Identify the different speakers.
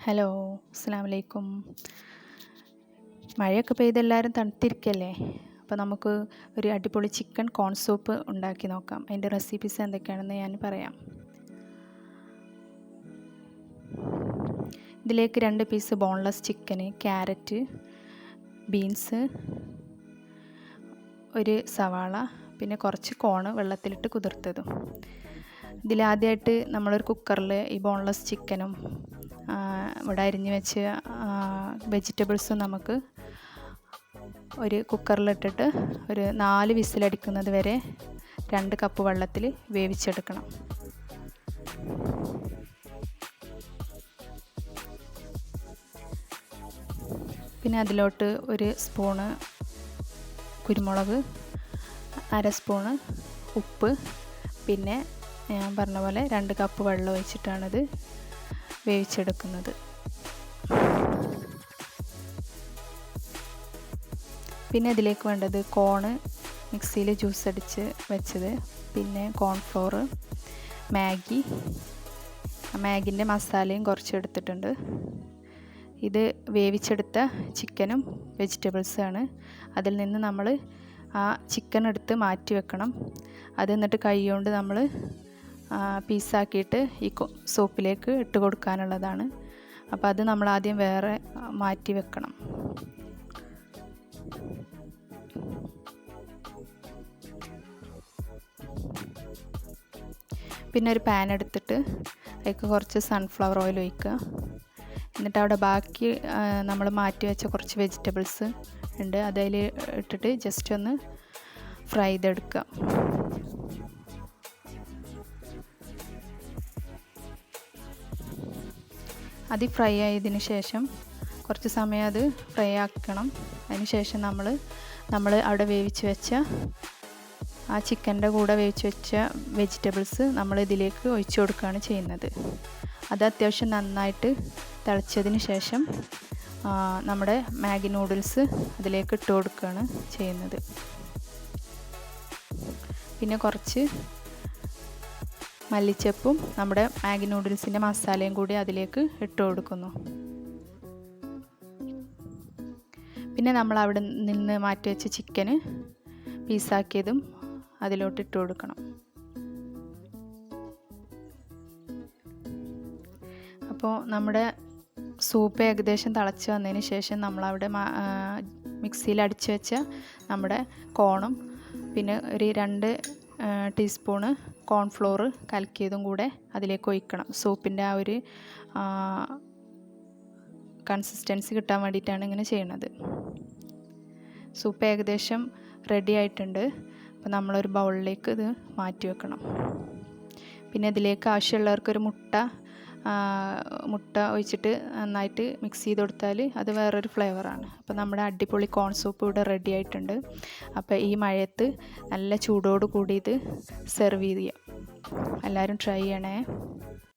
Speaker 1: Hello, അസ്സലാമു അലൈക്കും. മഴയൊക്കെ പെയ്ത് എല്ലാവരും തണുത്തിരിക്കല്ലേ. അപ്പോൾ നമുക്ക് ഒരു അടിപൊളി ചിക്കൻ കോൺ സൂപ്പ് ഉണ്ടാക്കി നോക്കാം. അതിൻ്റെ റെസിപ്പീസ് എന്തൊക്കെയാണെന്ന് ഞാൻ പറയാം. ഇതിലേക്ക് 2 പീസ് ബോൺലെസ് ചിക്കന്, ക്യാരറ്റ്, ബീൻസ്, ഒരു സവാള, പിന്നെ കുറച്ച് കോണ് വെള്ളത്തിലിട്ട് കുതിർത്തതും. ഇതിലാദ്യമായിട്ട് നമ്മളൊരു കുക്കറിൽ ഈ ബോൺലെസ് ചിക്കനും ഇവിടെ അരിഞ്ഞ് വെച്ച വെജിറ്റബിൾസും നമുക്ക് ഒരു കുക്കറിലിട്ടിട്ട് ഒരു 4 വിസിലടിക്കുന്നത് വരെ 2 കപ്പ് വെള്ളത്തിൽ വേവിച്ചെടുക്കണം. പിന്നെ അതിലോട്ട് 1 സ്പൂണ് കുരുമുളക്, 1/2 സ്പൂണ് ഉപ്പ്, പിന്നെ ഞാൻ പറഞ്ഞ പോലെ 2 കപ്പ് വെള്ളം ഒഴിച്ചിട്ടാണിത് വേവിച്ചെടുക്കുന്നത്. പിന്നെ ഇതിലേക്ക് വേണ്ടത് കോണ് മിക്സിയിൽ ജ്യൂസ് അടിച്ച് വെച്ചത്, പിന്നെ കോൺഫ്ലോർ, മാഗിൻ്റെ മസാലയും കുറച്ച് എടുത്തിട്ടുണ്ട്. ഇത് വേവിച്ചെടുത്ത ചിക്കനും വെജിറ്റബിൾസാണ്. അതിൽ നിന്ന് നമ്മൾ ആ ചിക്കൻ എടുത്ത് മാറ്റി വെക്കണം. അത് എന്നിട്ട് കൈ കൊണ്ട് നമ്മൾ പീസാക്കിയിട്ട് ഈ സൂപ്പിലേക്ക് ഇട്ട് കൊടുക്കാനുള്ളതാണ്. അപ്പോൾ അത് നമ്മൾ ആദ്യം വേറെ മാറ്റി വെക്കണം. പിന്നെ ഒരു പാൻ എടുത്തിട്ട് അതിലേക്ക് കുറച്ച് സൺഫ്ലവർ ഓയിൽ ഒഴിക്കുക. എന്നിട്ട് അവിടെ ബാക്കി നമ്മൾ മാറ്റി വെച്ച കുറച്ച് വെജിറ്റബിൾസ് ഉണ്ട്, അതിൽ ഇട്ടിട്ട് ജസ്റ്റ് ഒന്ന് ഫ്രൈ ചെയ്തെടുക്കുക. അത് ഫ്രൈ ആയതിന് ശേഷം കുറച്ച് സമയം അത് ഫ്രൈ ആക്കണം. അതിന് ശേഷം നമ്മൾ അവിടെ വേവിച്ച് വെച്ച ആ ചിക്കൻ്റെ കൂടെ വേവിച്ച് വെച്ച വെജിറ്റബിൾസ് നമ്മൾ ഇതിലേക്ക് ഒഴിച്ചു കൊടുക്കുകയാണ് ചെയ്യുന്നത്. അത് അത്യാവശ്യം നന്നായിട്ട് തിളച്ചതിന് ശേഷം നമ്മുടെ മാഗി നൂഡിൽസ് അതിലേക്ക് ഇട്ട് കൊടുക്കുകയാണ് ചെയ്യുന്നത്. പിന്നെ കുറച്ച് മല്ലിച്ചപ്പും നമ്മുടെ മാഗി നൂഡിൽസിൻ്റെ മസാലയും കൂടി അതിലേക്ക് ഇട്ട് കൊടുക്കുന്നു. പിന്നെ നമ്മൾ അവിടെ നിന്ന് മാറ്റി വെച്ച ചിക്കന് പീസാക്കിയതും അതിലോട്ട് ഇട്ട് കൊടുക്കണം. അപ്പോൾ നമ്മുടെ സൂപ്പ് ഏകദേശം തിളച്ച് വന്നതിന് ശേഷം നമ്മളവിടെ മിക്സിയിൽ അടിച്ച് വെച്ച നമ്മുടെ കോണും പിന്നെ ഒരു 2 ടീസ്പൂണ് കോൺഫ്ലോർ കലക്കിയതും കൂടെ അതിലേക്ക് ഒഴിക്കണം. സൂപ്പിൻ്റെ ആ ഒരു കൺസിസ്റ്റൻസി കിട്ടാൻ വേണ്ടിയിട്ടാണ് ഇങ്ങനെ ചെയ്യുന്നത്. സൂപ്പ് ഏകദേശം റെഡി ആയിട്ടുണ്ട്. അപ്പോൾ നമ്മളൊരു ബൗളിലേക്ക് ഇത് മാറ്റി വെക്കണം. പിന്നെ ഇതിലേക്ക് ആവശ്യമുള്ളവർക്കൊരു മുട്ട ഒഴിച്ചിട്ട് നന്നായിട്ട് മിക്സ് ചെയ്ത് കൊടുത്താൽ അത് വേറൊരു ഫ്ലേവറാണ്. അപ്പോൾ നമ്മുടെ അടിപൊളി കോൺ സൂപ്പ് ഇവിടെ റെഡി ആയിട്ടുണ്ട്. അപ്പോൾ ഈ മഴയത്ത് നല്ല ചൂടോട് കൂടി ഇത് സെർവ് ചെയ്യാം. എല്ലാവരും ട്രൈ ചെയ്യണേ.